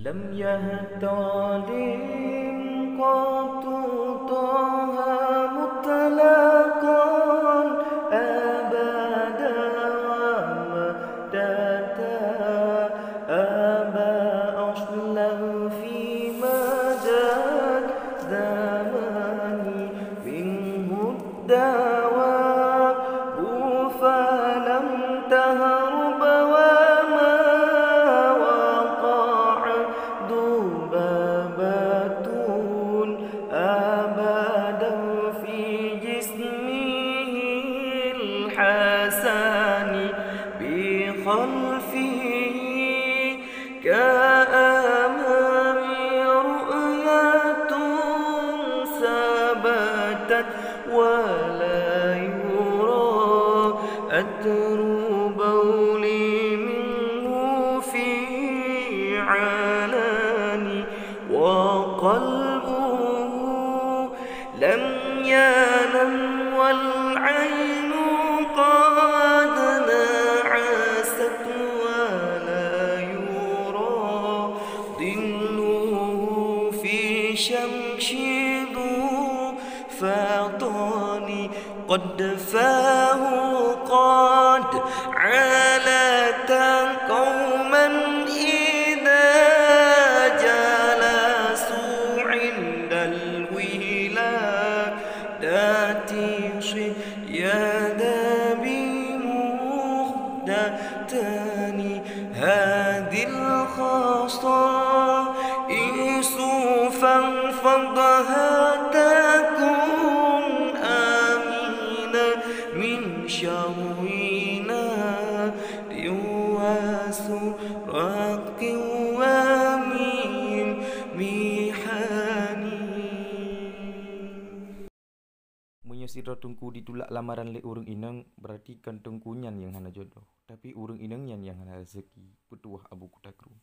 لم يهتدم قط طه مطلقا أبدا ومدتا أبا أصله فيما جاء زماني منه الدواء فلم تهرب وما وقع ذبابة أبدا في جسمه الحسن بخلفه كأمامي رؤية ثبتت ولا يرى أثر بولي منه في علاني وقلبه لم ينم والعين قد نعست ولا يرى ظله في شمشد فاطاني قد فاه قد علت قوما إذا جلسوا عند الولادات صياد بمخدتان هذه الخصائص فانفضها تكن آمنا من شرنا وسرق ومن mihani. Munyo sira tungku ditulak lamaran le urung ineng berarti kan tungkunyan yang hana jodoh, tapi urung inengnya yang hana rezeki. Petuah Abu Kutakru.